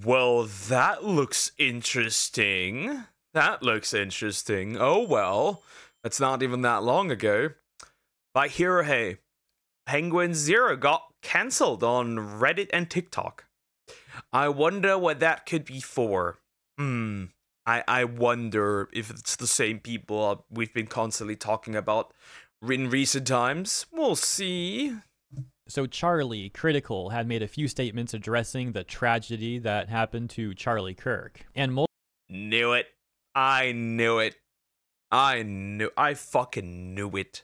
Well, that looks interesting. That looks interesting. Oh well, that's not even that long ago. But hey, Penguinz0 got cancelled on Reddit and TikTok. I wonder what that could be for. I wonder if it's the same people we've been constantly talking about in recent times. We'll see. So Charlie Critical had made a few statements addressing the tragedy that happened to Charlie Kirk. And knew it. I knew it. I fucking knew it.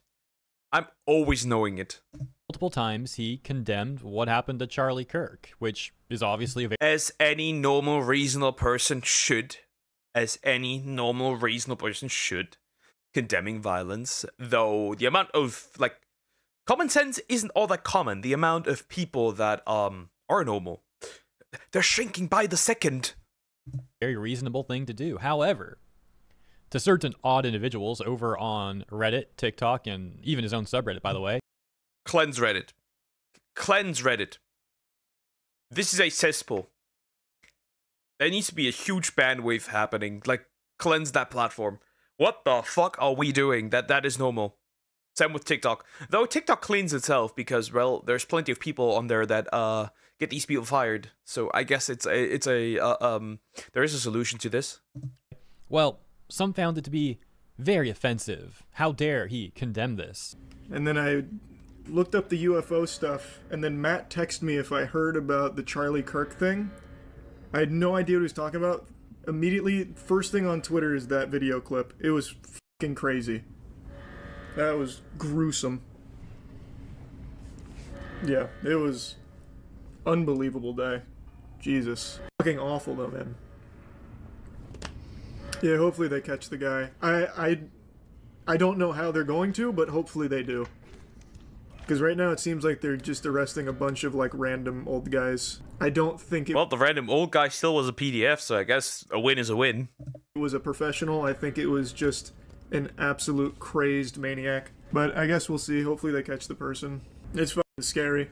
I'm always knowing it. Multiple times he condemned what happened to Charlie Kirk, which is obviously as any normal reasonable person should. As any normal reasonable person should. Condemning violence, though the amount of common sense isn't all that common. The amount of people that are normal, they're shrinking by the second. Very reasonable thing to do. However, to certain odd individuals over on Reddit, TikTok, and even his own subreddit, by the way. Cleanse Reddit. Cleanse Reddit. This is a cesspool. There needs to be a huge bandwidth happening. Cleanse that platform. What the fuck are we doing? That is normal. Same with TikTok. Though TikTok cleans itself because, well, there's plenty of people on there that get these people fired. So I guess there is a solution to this. Well, some found it to be very offensive. How dare he condemn this? And then I looked up the UFO stuff, and then Matt texted me if I heard about the Charlie Kirk thing. I had no idea what he was talking about. Immediately, first thing on Twitter is that video clip. It was fucking crazy. That was gruesome. Yeah, it was unbelievable day. Jesus. Fucking awful though, man. Yeah, hopefully they catch the guy. I don't know how they're going to, but hopefully they do. Because right now it seems like they're just arresting a bunch of random old guys. I don't think it... Well, the random old guy still was a PDF, so I guess a win is a win. It was a professional. I think it was just an absolute crazed maniac. But I guess we'll see. Hopefully they catch the person. It's fucking scary.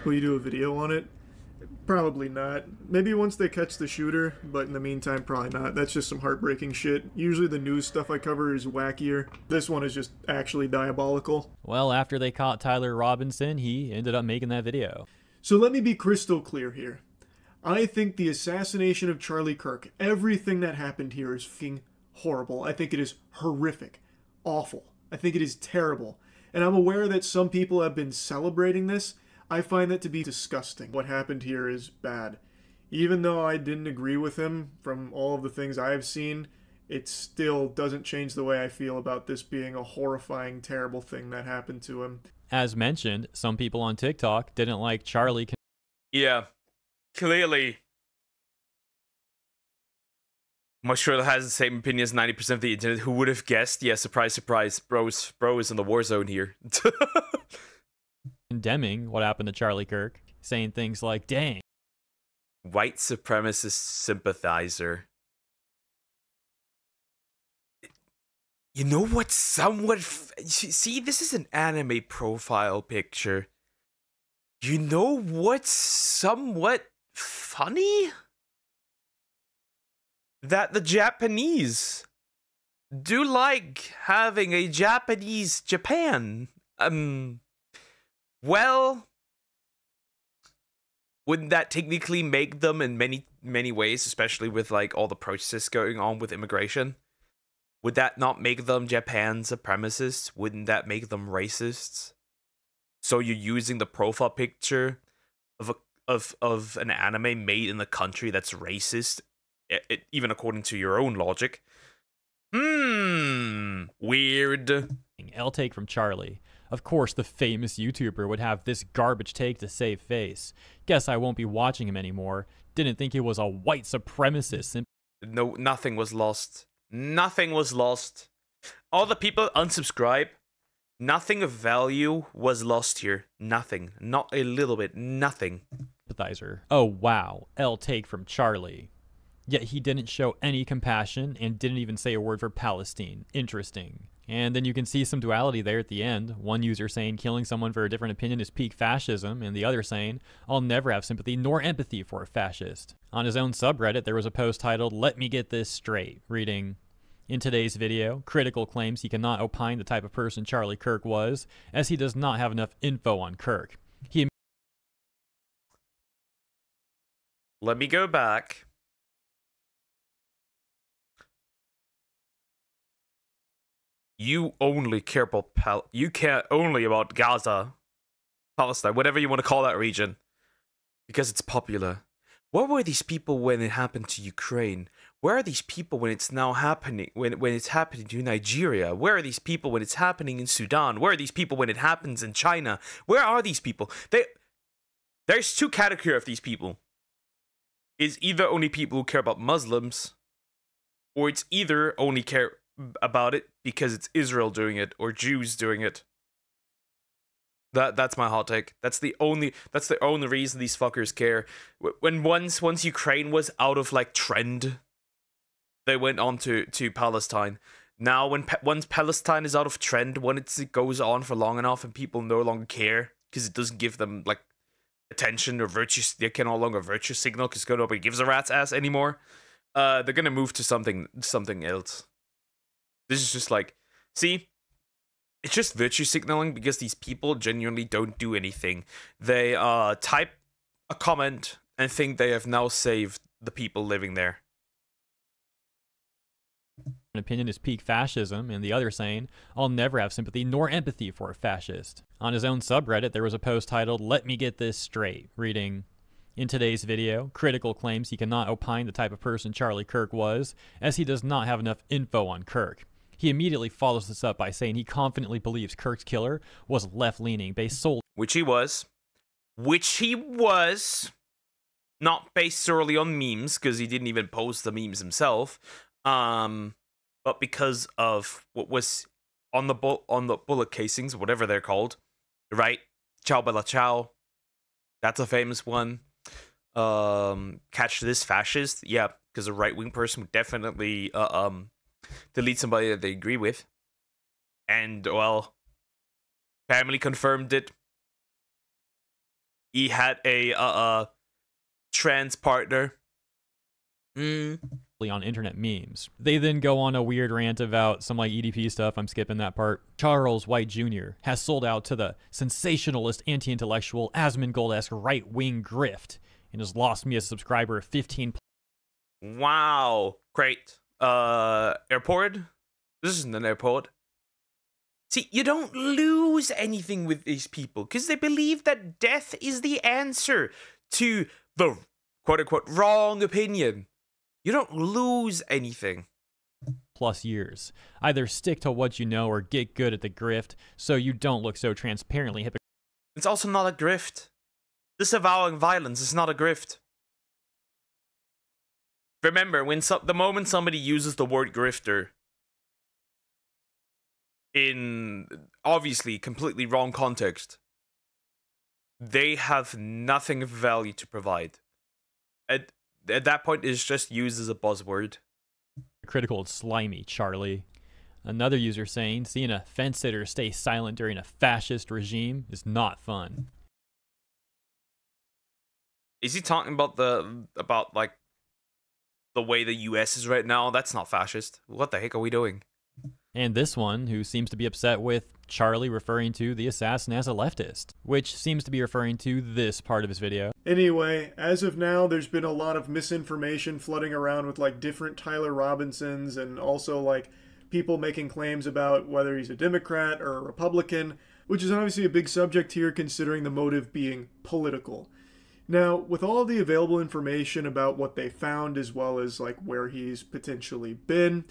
Will you do a video on it? Probably not. Maybe once they catch the shooter, but in the meantime, probably not. That's just some heartbreaking shit. Usually the news stuff I cover is wackier. This one is just actually diabolical. Well, after they caught Tyler Robinson, he ended up making that video. So let me be crystal clear here. I think the assassination of Charlie Kirk, everything that happened here is fucking horrible. I think it is horrific. Awful. I think it is terrible. And I'm aware that some people have been celebrating this. I find that to be disgusting. What happened here is bad. Even though I didn't agree with him from all of the things I've seen, it still doesn't change the way I feel about this being a horrifying, terrible thing that happened to him. As mentioned, some people on TikTok didn't like Charlie. Yeah, clearly. I'm sure that has the same opinion as 90% of the internet. Who would have guessed? Yeah, surprise, surprise. Bro is in the war zone here. Condemning what happened to Charlie Kirk, saying things like, dang. White supremacist sympathizer. You know what's somewhat... See, this is an anime profile picture. You know what's somewhat funny? That the Japanese do like having a Japanese Japan. Well, wouldn't that technically make them in many ways, especially with all the protests going on with immigration? Would that not make them Japan supremacists? Wouldn't that make them racists? So you're using the profile picture of an anime made in a country that's racist, even according to your own logic. Weird. L take from Charlie. Of course, the famous YouTuber would have this garbage take to save face. Guess I won't be watching him anymore. Didn't think he was a white supremacist. No, nothing was lost. Nothing was lost. All the people unsubscribe. Nothing of value was lost here. Nothing. Not a little bit. Nothing. Sympathizer. Oh, wow. L take from Charlie. Yet he didn't show any compassion and didn't even say a word for Palestine. Interesting. And then you can see some duality there at the end. One user saying killing someone for a different opinion is peak fascism, and the other saying, I'll never have sympathy nor empathy for a fascist. On his own subreddit, there was a post titled, Let me get this straight, reading, in today's video, Critical claims he cannot opine the type of person Charlie Kirk was, as he does not have enough info on Kirk. Let me go back. You only care about you care only about Gaza, Palestine, whatever you want to call that region, because it's popular. Where were these people when it happened to Ukraine? Where are these people when it's now happening? When it's happening to Nigeria? Where are these people when it's happening in Sudan? Where are these people when it happens in China? Where are these people? There's two categories of these people. It's either only people who care about Muslims, or it's either only care about it because it's Israel doing it or Jews doing it. That's my hot take. That's the only reason these fuckers care. When once Ukraine was out of like trend, they went on to Palestine. Now once Palestine is out of trend, when it goes on for long enough and people no longer care because it doesn't give them like attention or virtue, they can no longer virtue signal because nobody gives a rat's ass anymore. They're gonna move to something else. This is just like, see, it's just virtue signaling because these people genuinely don't do anything. They type a comment and think they have now saved the people living there. An opinion is peak fascism, and the other saying, I'll never have sympathy nor empathy for a fascist. On his own subreddit, there was a post titled, Let me get this straight, reading, in today's video, Critical claims he cannot opine the type of person Charlie Kirk was, as he does not have enough info on Kirk. He immediately follows this up by saying he confidently believes Kirk's killer was left-leaning, based solely... Which he was, not based solely on memes, because he didn't even post the memes himself, but because of what was on the bullet casings, whatever they're called, right? Ciao Bella Ciao, that's a famous one. Catch this fascist, yeah, because a right-wing person would definitely delete somebody that they agree with. And, well, family confirmed it. He had a trans partner. On internet memes. They then go on a weird rant about some like EDP stuff. I'm skipping that part. Charles White Jr. has sold out to the sensationalist, anti-intellectual, Asmongold-esque right-wing grift and has lost me a subscriber of 15. Wow. Great. Airport? This isn't an airport. See, you don't lose anything with these people because they believe that death is the answer to the quote-unquote wrong opinion. You don't lose anything. Plus years. Either stick to what you know or get good at the grift so you don't look so transparently hypocritical. It's also not a grift. Disavowing violence is not a grift. Remember, when the moment somebody uses the word grifter in obviously completely wrong context, they have nothing of value to provide. At that point, it's just used as a buzzword. Critical and slimy, Charlie. Another user saying, seeing a fence sitter stay silent during a fascist regime is not fun. Is he talking about the way the US is right now? That's not fascist. What the heck are we doing? And this one, who seems to be upset with Charlie referring to the assassin as a leftist, which seems to be referring to this part of his video. Anyway, as of now, there's been a lot of misinformation flooding around with like different Tyler Robinsons and also like people making claims about whether he's a Democrat or a Republican, which is obviously a big subject here considering the motive being political. Now, with all the available information about what they found as well as like where he's potentially been,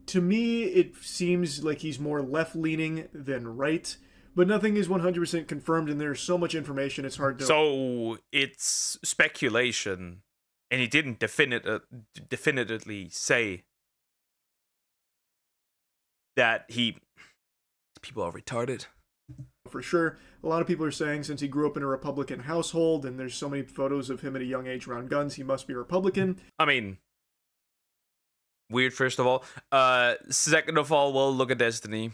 to me, it seems like he's more left-leaning than right, but nothing is 100% confirmed, and there's so much information, it's hard to... So, it's speculation, and he didn't definitively say that people are retarded. For sure. A lot of people are saying since he grew up in a Republican household, and there's so many photos of him at a young age around guns, he must be a Republican. I mean... weird, first of all. Second of all, well, look at Destiny.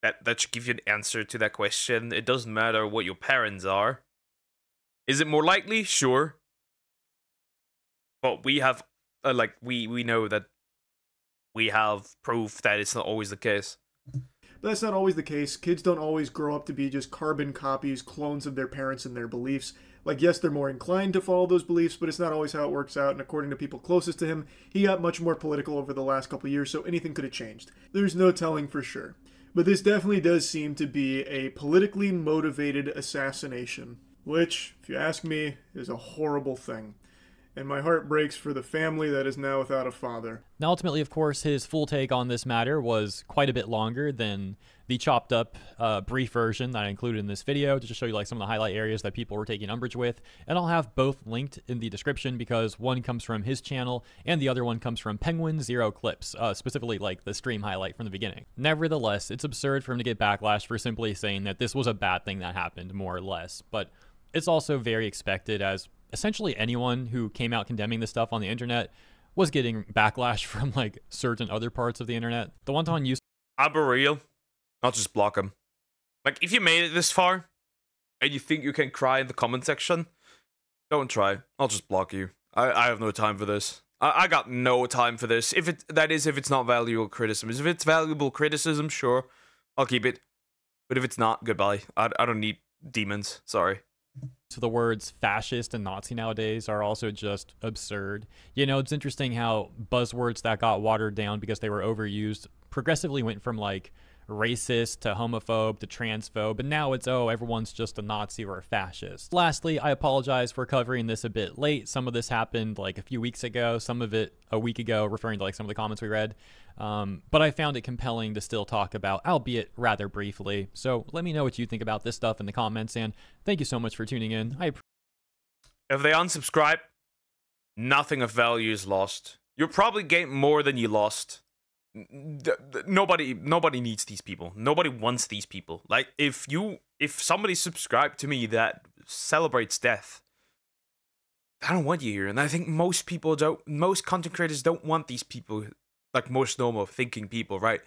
That should give you an answer to that question. It doesn't matter what your parents are. Is it more likely? Sure. But we have, we know that we have proof that it's not always the case. But that's not always the case. Kids don't always grow up to be just carbon copies, clones of their parents and their beliefs. Like, yes, they're more inclined to follow those beliefs, but it's not always how it works out. And according to people closest to him, he got much more political over the last couple years, so anything could have changed. There's no telling for sure. But this definitely does seem to be a politically motivated assassination, which, if you ask me, is a horrible thing. And my heart breaks for the family that is now without a father. Now, ultimately, of course, his full take on this matter was quite a bit longer than the chopped up brief version that I included in this video to just show you like some of the highlight areas that people were taking umbrage with. And I'll have both linked in the description because one comes from his channel and the other one comes from Penguinz0 clips, specifically like the stream highlight from the beginning. Nevertheless, it's absurd for him to get backlash for simply saying that this was a bad thing that happened, more or less. But it's also very expected, as essentially anyone who came out condemning this stuff on the internet was getting backlash from like certain other parts of the internet. The one-time use. I'll be real. I'll just block him. Like, if you made it this far and you think you can cry in the comment section, don't try. I'll just block you. I have no time for this. I got no time for this. If it's not valuable criticism. If it's valuable criticism, sure, I'll keep it. But if it's not, goodbye. I don't need demons. Sorry. So the words fascist and Nazi nowadays are also just absurd. You know, it's interesting how buzzwords that got watered down because they were overused progressively went from like racist to homophobe to transphobe, and now it's, oh, everyone's just a Nazi or a fascist. Lastly, I apologize for covering this a bit late. Some of this happened like a few weeks ago, some of it a week ago, referring to like some of the comments we read. But I found it compelling to still talk about, albeit rather briefly. So let me know what you think about this stuff in the comments, and thank you so much for tuning in. If they unsubscribe, nothing of value is lost. You'll probably gain more than you lost. Nobody needs these people. Nobody wants these people. Like, if somebody subscribed to me that celebrates death, I don't want you here. And I think most content creators don't want these people. Like, most normal thinking people, right?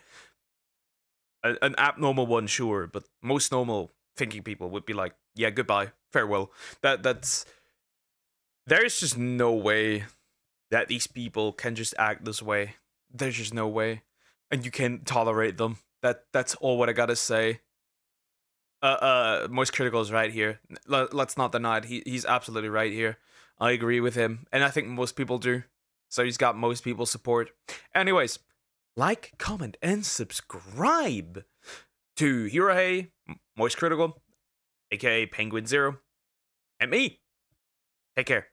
An abnormal one, sure, but most normal thinking people would be like, yeah, goodbye, farewell. There's just no way that these people can just act this way. There's just no way. And you can tolerate them. That's all what I gotta say. Most critical is right here. Let's not deny it. He's absolutely right here. I agree with him. And I think most people do. So he's got most people's support. Anyways, like, comment, and subscribe to Hei, Most Critical, aka Penguinz0, and me. Take care.